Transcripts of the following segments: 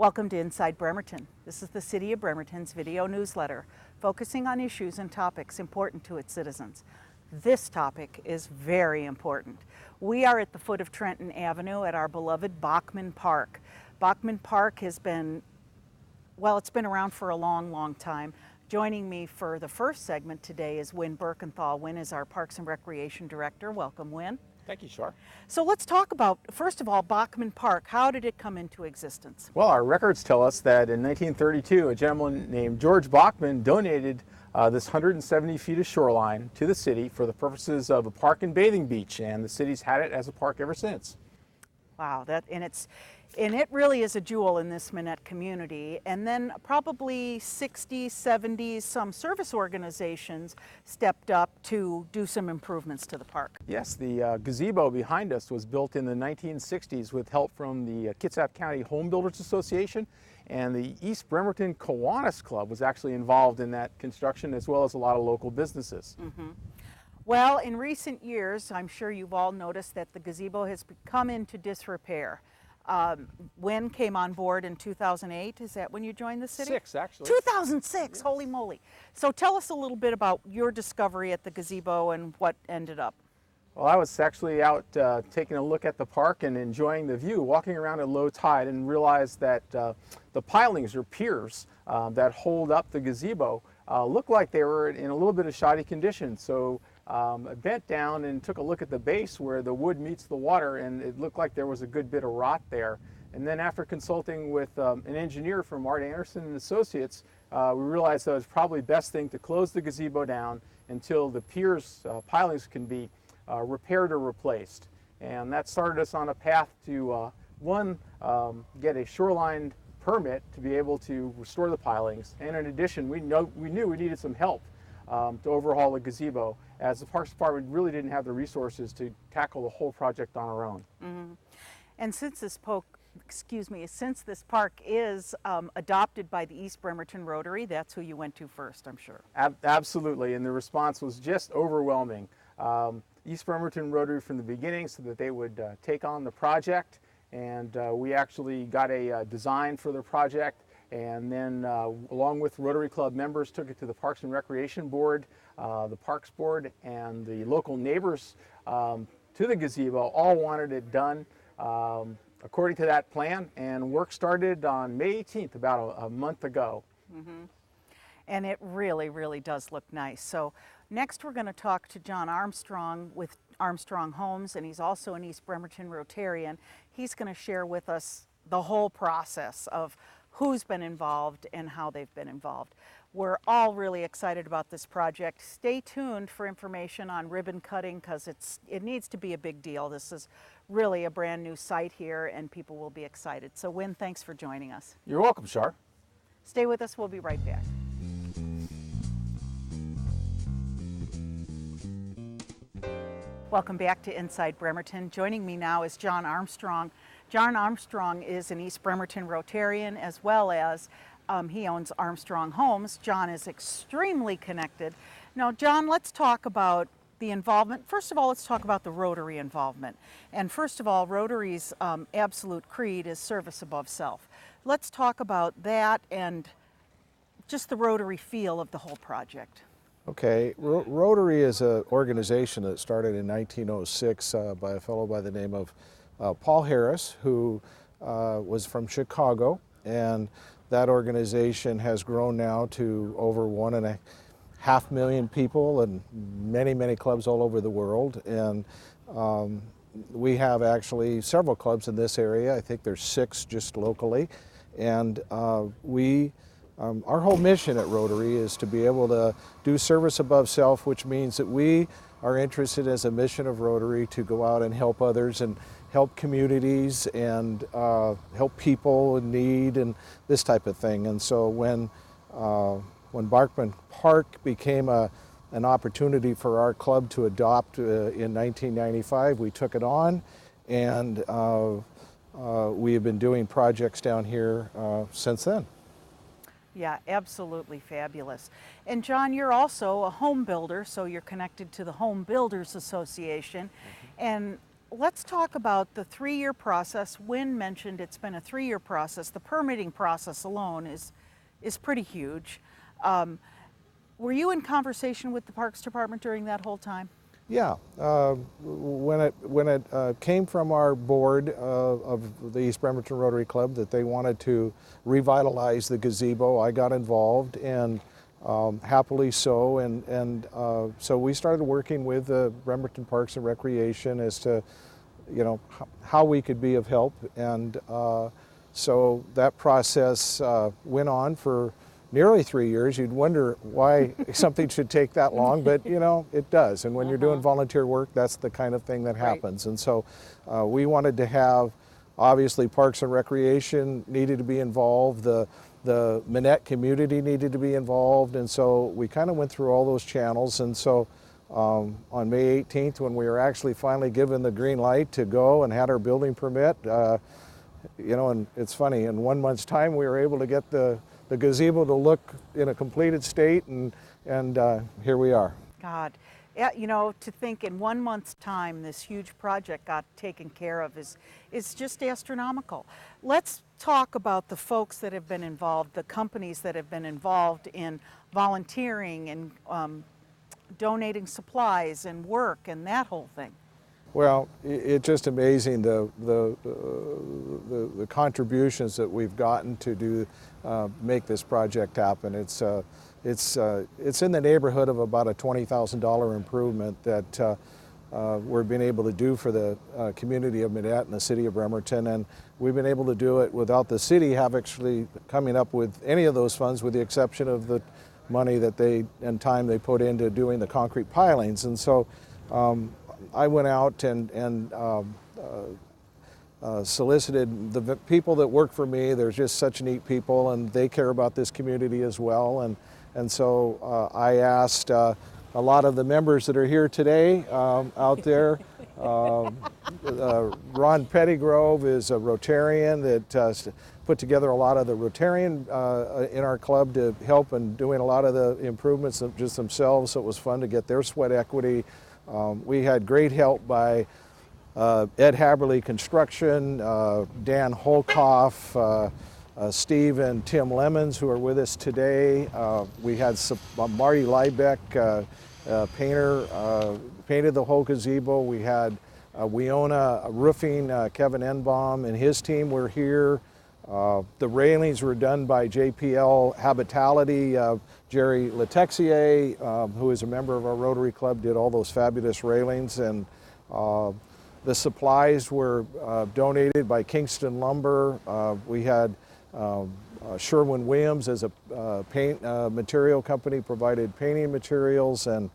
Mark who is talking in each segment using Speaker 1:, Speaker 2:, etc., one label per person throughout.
Speaker 1: Welcome to Inside Bremerton. This is the City of Bremerton's video newsletter, focusing on issues and topics important to its citizens. This topic is very important. We are at the foot of Trenton Avenue at our beloved Bachmann Park. Bachmann Park has been, well, it's been around for a long time. Joining me for the first segment today is Win Birkenthal. Win is our Parks and Recreation Director. Welcome, Win.
Speaker 2: Thank you, Shar.
Speaker 1: So let's talk about, first of all, Bachmann Park. How did it come into existence?
Speaker 2: Well, our records tell us that in 1932, a gentleman named George Bachmann donated this 170 feet of shoreline to the city for the purposes of a park and bathing beach, and the city's had it as a park ever since.
Speaker 1: Wow, and it really is a jewel in this Minette community. And then probably 60s, 70s, some service organizations stepped up to do some improvements to the park.
Speaker 2: Yes, the gazebo behind us was built in the 1960s with help from the Kitsap County Home Builders Association, and the East Bremerton Kiwanis Club was actually involved in that construction, as well as a lot of local businesses.
Speaker 1: Mm-hmm. Well, in recent years, I'm sure you've all noticed that the gazebo has come into disrepair. Win came on board in 2008. Is that when you joined the city?
Speaker 2: Actually.
Speaker 1: 2006,
Speaker 2: Yes.
Speaker 1: Holy moly. So tell us a little bit about your discovery at the gazebo and what ended up.
Speaker 2: Well, I was actually out taking a look at the park and enjoying the view, walking around at low tide, and realized that the pilings or piers that hold up the gazebo looked like they were in a little bit of shoddy condition. So I bent down and took a look at the base where the wood meets the water, and it looked like there was a good bit of rot there. And then after consulting with an engineer from Art Anderson and Associates, we realized that it was probably best thing to close the gazebo down until the piers pilings can be repaired or replaced. And that started us on a path to get a shoreline permit to be able to restore the pilings. And in addition, we knew we needed some help to overhaul the gazebo, as the Parks Department really didn't have the resources to tackle the whole project on our own.
Speaker 1: Mm-hmm. And since this park is adopted by the East Bremerton Rotary, that's who you went to first, I'm sure.
Speaker 2: Absolutely, and the response was just overwhelming. East Bremerton Rotary from the beginning said that they would take on the project, and we actually got a design for the project, and then along with Rotary Club members took it to the Parks and Recreation Board, the Parks Board, and the local neighbors to the gazebo all wanted it done according to that plan, and work started on May 18th, about a month ago.
Speaker 1: Mm-hmm. And it really does look nice. So next we're going to talk to John Armstrong with Armstrong Homes, and he's also an East Bremerton Rotarian. He's going to share with us the whole process of who's been involved and how they've been involved. We're all really excited about this project. Stay tuned for information on ribbon cutting, because it needs to be a big deal. This is really a brand new site here, and people will be excited. So Win, thanks for joining us.
Speaker 2: You're welcome, Shar.
Speaker 1: Stay with us, we'll be right back. Welcome back to Inside Bremerton. Joining me now is John Armstrong. John Armstrong is an East Bremerton Rotarian, as well as he owns Armstrong Homes. John is extremely connected. Now, John, let's talk about the involvement. First of all, let's talk about the Rotary involvement. And first of all, Rotary's absolute creed is service above self. Let's talk about that and just the Rotary feel of the whole project.
Speaker 3: Okay, Rotary is an organization that started in 1906 by a fellow by the name of Paul Harris, who was from Chicago, and that organization has grown now to over 1.5 million people and many clubs all over the world. And we have actually several clubs in this area. I think there's 6 just locally. And our whole mission at Rotary is to be able to do service above self, which means that we are interested as a mission of Rotary to go out and help others and help communities and help people in need and this type of thing. And so when Bachmann Park became an opportunity for our club to adopt in 1995, we took it on, and we have been doing projects down here since then.
Speaker 1: Yeah, absolutely fabulous. And John, you're also a home builder, so you're connected to the Home Builders Association. Mm-hmm. And let's talk about the 3-year process. Wynn mentioned it's been a 3-year process. The permitting process alone is pretty huge. Were you in conversation with the Parks Department during that whole time?
Speaker 3: Yeah, when it came from our board of the East Bremerton Rotary Club that they wanted to revitalize the gazebo, I got involved, and happily so. And so we started working with the Bremerton Parks and Recreation as to, you know, how we could be of help. And so that process went on for nearly 3 years. You'd wonder why something should take that long, but you know, it does. And when you're doing volunteer work, that's the kind of thing that happens. And so we wanted to have, obviously, Parks and Recreation needed to be involved, the Minette community needed to be involved, and so we kind of went through all those channels. And so on May 18th, when we were actually finally given the green light to go and had our building permit, you know, and it's funny, in 1 month's time we were able to get the gazebo to look in a completed state, and here we are.
Speaker 1: God, yeah, you know, to think in 1 month's time this huge project got taken care of is just astronomical. Let's talk about the folks that have been involved, the companies that have been involved in volunteering and donating supplies and work and that whole thing.
Speaker 3: Well, it's just amazing the contributions that we've gotten to do make this project happen. It's in the neighborhood of about a $20,000 improvement that we're being able to do for the community of Minette and the city of Bremerton, and we've been able to do it without the city actually coming up with any of those funds, with the exception of the money that they and time they put into doing the concrete pilings. And so I went out and solicited the people that work for me. They're just such neat people, and they care about this community as well. And so I asked a lot of the members that are here today out there. Ron Pettygrove is a Rotarian that put together a lot of the Rotarian in our club to help in doing a lot of the improvements just themselves, so it was fun to get their sweat equity. We had great help by Ed Haberly Construction, Dan Holkoff, Steve and Tim Lemons, who are with us today. We had Marty Liebeck, painter, painted the whole gazebo. We had Weona Roofing, Kevin Enbaum and his team were here. The railings were done by JPL Habitality. Jerry Letexier, who is a member of our Rotary Club, did all those fabulous railings. And the supplies were donated by Kingston Lumber. We had Sherwin-Williams as a paint material company provided painting materials. And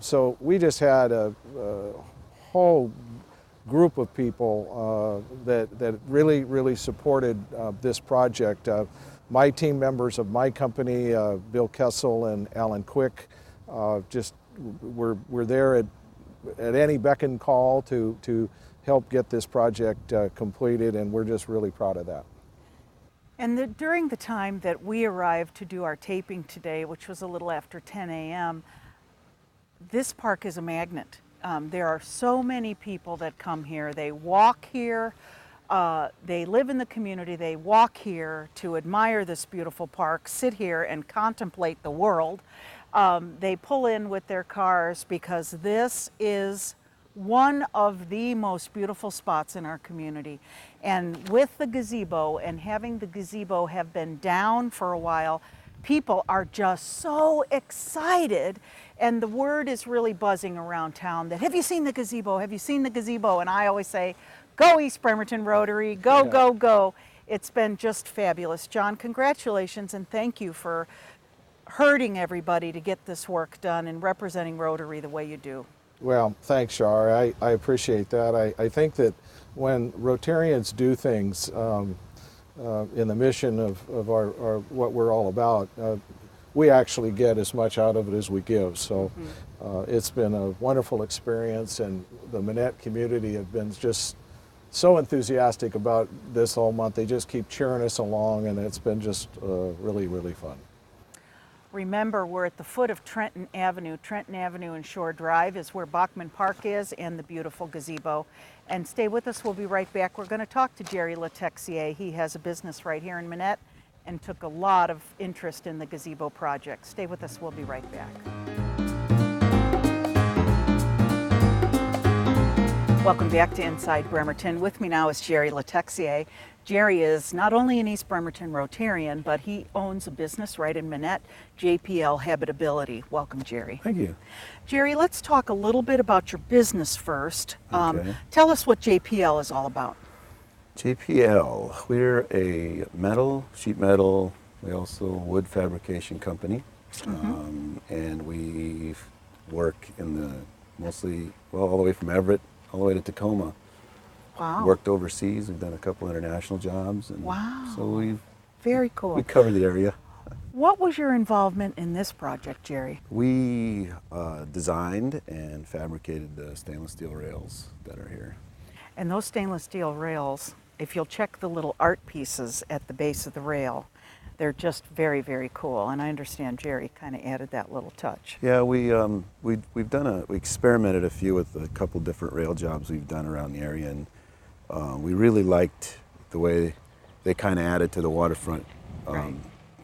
Speaker 3: so we just had a whole group of people that really supported this project. My team members of my company, Bill Kessel and Alan Quick, just were there at any beck and call to help get this project completed, and we're just really proud of that.
Speaker 1: And during the time that we arrived to do our taping today, which was a little after 10 a.m., this park is a magnet. There are so many people that come here. They walk here, they live in the community, they walk here to admire this beautiful park, sit here and contemplate the world. They pull in with their cars because this is one of the most beautiful spots in our community. And with the gazebo, and having the gazebo have been down for a while, people are just so excited, and the word is really buzzing around town that, have you seen the gazebo? Have you seen the gazebo? And I always say, go East Bremerton Rotary, go, go, go. It's been just fabulous. John, congratulations, and thank you for herding everybody to get this work done and representing Rotary the way you do.
Speaker 3: Well, thanks, Shar. I appreciate that. I think that when Rotarians do things in the mission of our what we're all about, we actually get as much out of it as we give. So it's been a wonderful experience, and the Minette community have been just so enthusiastic about this all month. They just keep cheering us along, and it's been just really, really fun.
Speaker 1: Remember, we're at the foot of Trenton Avenue. Trenton Avenue and Shore Drive is where Bachmann Park is and the beautiful gazebo. And stay with us, we'll be right back. We're going to talk to Jerry Letexier. He has a business right here in Minette and took a lot of interest in the gazebo project. Stay with us, we'll be right back. Welcome back to Inside Bremerton. With me now is Jerry Letexier. Jerry is not only an East Bremerton Rotarian, but he owns a business right in Minette, JPL Habitability. Welcome, Jerry.
Speaker 4: Thank you.
Speaker 1: Jerry, let's talk a little bit about your business first.
Speaker 4: Okay.
Speaker 1: Tell us what JPL is all about.
Speaker 4: JPL, we're a sheet metal, we also wood fabrication company. And we work in the mostly, well, all the way from Everett, all the way to Tacoma.
Speaker 1: Wow.
Speaker 4: Worked overseas, we've done a couple international jobs. And
Speaker 1: Wow.
Speaker 4: So
Speaker 1: Very cool.
Speaker 4: we cover the area.
Speaker 1: What was your involvement in this project, Jerry?
Speaker 4: We designed and fabricated the stainless steel rails that are here.
Speaker 1: And those stainless steel rails, if you'll check the little art pieces at the base of the rail, they're just very, very cool. And I understand Jerry kind of added that little touch.
Speaker 4: Yeah, we experimented a few with a couple different rail jobs we've done around the area, and we really liked the way they kind of added to the waterfront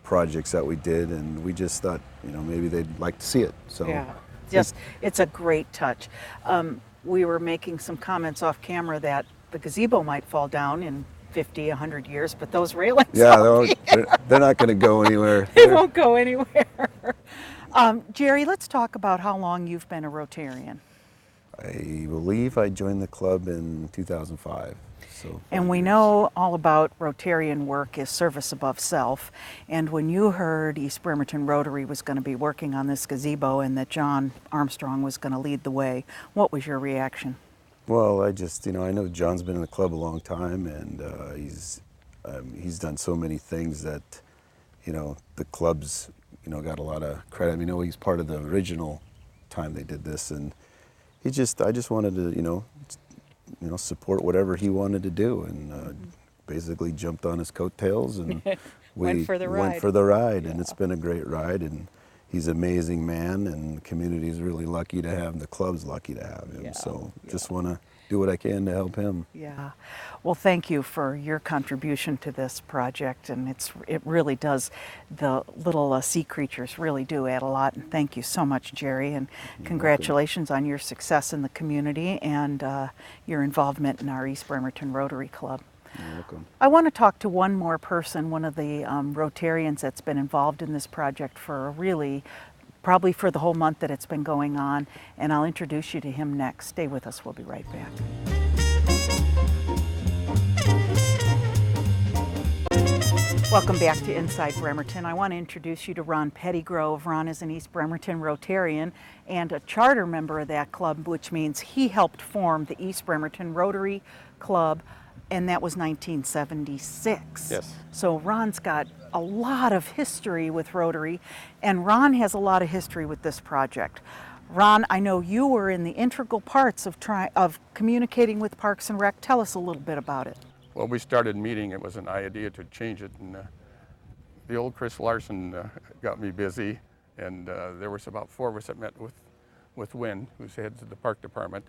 Speaker 4: projects that we did, and we just thought, maybe they'd like to see it. So
Speaker 1: yeah, it's a great touch. We were making some comments off camera that the gazebo might fall down in 50, 100 years, but those railings,
Speaker 4: they're not going to go anywhere.
Speaker 1: They won't go anywhere. Jerry, let's talk about how long you've been a Rotarian.
Speaker 4: I believe I joined the club in 2005.
Speaker 1: And we know all about Rotarian work is service above self. And when you heard East Bremerton Rotary was going to be working on this gazebo and that John Armstrong was going to lead the way, what was your reaction?
Speaker 4: Well, I just, I know John's been in the club a long time, and he's done so many things that, the club's, got a lot of credit. He's part of the original time they did this, and I just wanted to, support whatever he wanted to do, and basically jumped on his coattails, and we
Speaker 1: went for the
Speaker 4: ride,
Speaker 1: Yeah.
Speaker 4: And it's been a great ride, and he's an amazing man, and the community is really lucky to have him. The club's lucky to have him. So just want to do what I can to help him.
Speaker 1: Yeah. Well, thank you for your contribution to this project, and it really does, the little sea creatures really do add a lot, and thank you so much, Jerry, and congratulations on your success in the community and your involvement in our East Bremerton Rotary Club.
Speaker 4: You're welcome.
Speaker 1: I want to talk to one more person, one of the Rotarians that's been involved in this project for probably for the whole month that it's been going on, and I'll introduce you to him next. Stay with us, we'll be right back. Welcome back to Inside Bremerton. I want to introduce you to Ron Pettygrove. Ron is an East Bremerton Rotarian and a charter member of that club, which means he helped form the East Bremerton Rotary Club, and that was 1976.
Speaker 5: Yes.
Speaker 1: So Ron's got a lot of history with Rotary, and Ron has a lot of history with this project. Ron, I know you were in the integral parts of communicating with Parks and Rec. Tell us a little bit about it.
Speaker 5: Well, we started meeting. It was an idea to change it, and the old Chris Larson got me busy, and there was about 4 of us that met with Wynn, who's heads of the park department,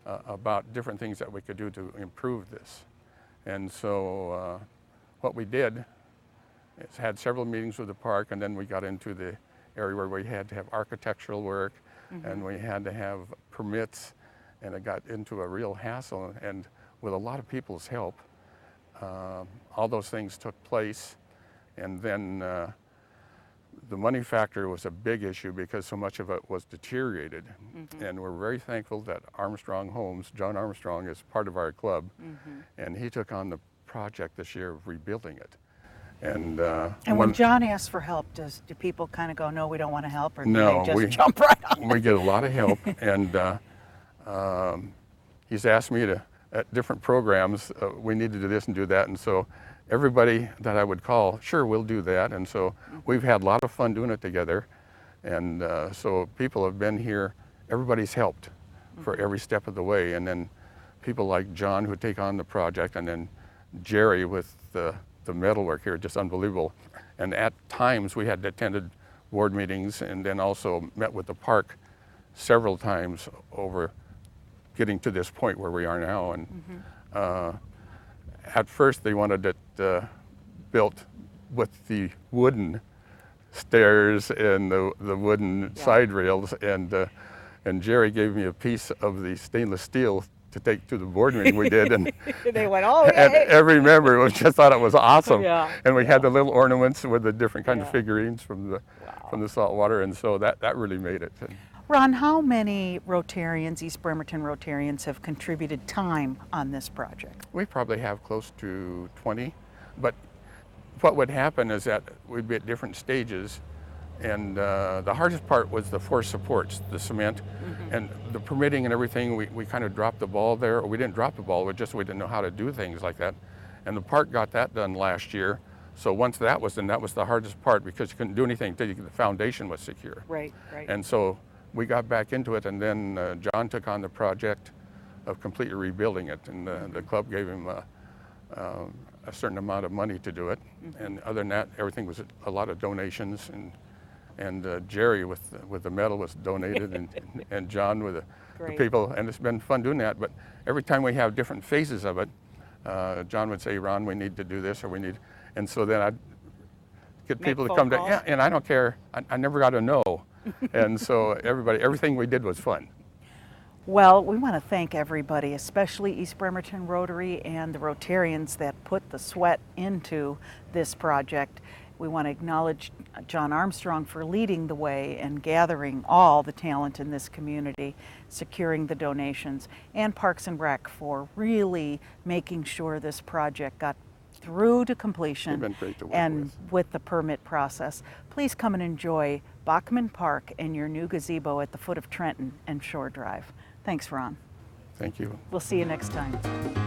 Speaker 5: about different things that we could do to improve this. And so what we did is had several meetings with the park, and then we got into the area where we had to have architectural work, and we had to have permits, and it got into a real hassle. And with a lot of people's help, all those things took place. And then the money factor was a big issue because so much of it was deteriorated. And we're very thankful that Armstrong Homes, John Armstrong, is part of our club, and he took on the project this year of rebuilding it. And
Speaker 1: when John asks for help, do people kind of go, no, we don't want to help, or do
Speaker 5: no,
Speaker 1: they just jump right on?
Speaker 5: We get a lot of help, and he's asked me to, at different programs, we need to do this and do that, and so everybody that I would call, sure, we'll do that. And so we've had a lot of fun doing it together, and so people have been here, everybody's helped for every step of the way, and then people like John who take on the project, and then Jerry with the metalwork here, just unbelievable. And at times we had attended board meetings, and then also met with the park several times over getting to this point where we are now. And at first they wanted it built with the wooden stairs and the wooden side rails, and Jerry gave me a piece of the stainless steel to take to the board meeting we did, and
Speaker 1: They went, oh,
Speaker 5: and
Speaker 1: yay.
Speaker 5: every member just thought it was awesome.
Speaker 1: Yeah,
Speaker 5: And we had the little ornaments with the different kind of figurines from the salt water, and so that really made it.
Speaker 1: Ron, how many Rotarians, East Bremerton Rotarians, have contributed time on this project?
Speaker 5: We probably have close to 20, but what would happen is that we'd be at different stages, and the hardest part was the force supports, the cement, and the permitting and everything. We kind of dropped the ball there, or we didn't drop the ball, we didn't know how to do things like that. And the park got that done last year, so once that was done, that was the hardest part, because you couldn't do anything until the foundation was secure.
Speaker 1: Right, right.
Speaker 5: And so we got back into it, and then John took on the project of completely rebuilding it, and the club gave him a certain amount of money to do it. And other than that, everything was a lot of donations, and Jerry with the metal was donated, and John with the
Speaker 1: Great.
Speaker 5: people, and it's been fun doing that. But every time we have different phases of it, John would say, Ron, we need to do this, or we need, and so then I'd get
Speaker 1: Make
Speaker 5: people to
Speaker 1: phone
Speaker 5: come
Speaker 1: calls.
Speaker 5: to, and I don't care, I never got a no. And so everything we did was fun.
Speaker 1: Well, we want to thank everybody, especially East Bremerton Rotary and the Rotarians that put the sweat into this project. We want to acknowledge John Armstrong for leading the way and gathering all the talent in this community, securing the donations, and Parks and Rec for really making sure this project got through to completion.
Speaker 5: They've been great to work
Speaker 1: and with the permit process. Please come and enjoy Bachmann Park and your new gazebo at the foot of Trenton and Shore Drive. Thanks, Ron.
Speaker 5: Thank you.
Speaker 1: We'll see you next time.